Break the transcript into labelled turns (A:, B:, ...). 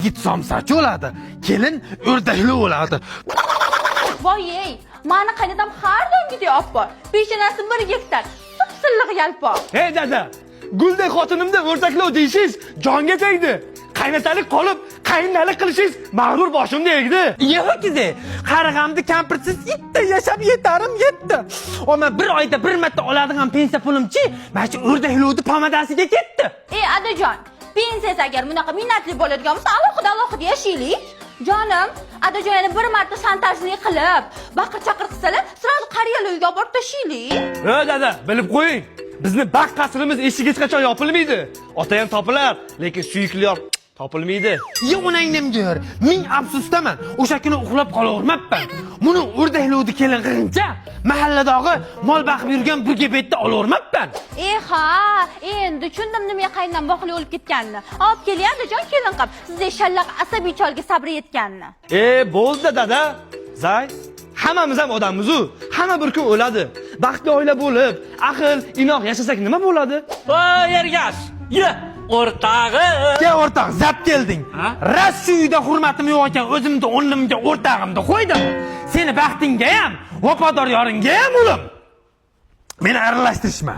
A: yigit somsachi bo'ladi, kelin o'rdakli bo'ladi.
B: Voy, mani qaynatam har doim gidiyor oppa. Peshonasi 1 gektar. Silliq yalpoq.
C: Hey dada, guldek xotinimda o'rtaklov deysiz, jonga tegdi. Qaynatalik qolib, qaynalik qilishingiz mag'rur boshimda egdi.
A: Yo'q-ki, qarag'amda kampirsiz itta yashab yetarim yetdi. Ama bir oyda bir marta oladigan pensiya pulimchi, mana shu o'rdaklovni pomadasiga ketdi.
B: Adajon, pensiyasi agar bunaqa minnatli bo'ladigan bo'lsa, alohida yashaylik. Jonim, adajon yana bir marta shantajlik qilib, baqir-chaqir qilsalar, sirali qariyalar uyga borib tashiylik.
C: Dada, bilib qo'ying. Bizni baxt qasrimiz eshigi hech qachon yopilmaydi. Ota ham topilar, lekin suyuklilar topilmaydi.
A: Yo'g'onangnim gör, ming afsusdaman. O'sha kuni uxlab qolavermabman. Buni o'rdaklovni kelin qilguncha mahalladagi mol baqib yurgan bu gebetda olavermabman.
B: Ha, endi tushundim nimaga qayndan boqli o'lib ketganini. Olib keling, adajon kelin qilib, sizday shallaq asabiy cholga sabr yetganini.
C: Bo'ldi dada. Zay, hammamiz ham odammiz-ku. Hamma bir kun o'ladi. Baxtli oila bo'lib, aql, inoq yashasak nima bo'ladi?
D: Voy Ergash, ye, o'rtag'im.
A: Ke o'rtoq, zap kelding. Ras shu uyda hurmatim yo'q ekan, o'zimni o'rnimga o'rtog'imni qo'ydim. Seni baxtingga ham, vafodor yoringga ham ulim. Meni aralashtirishma.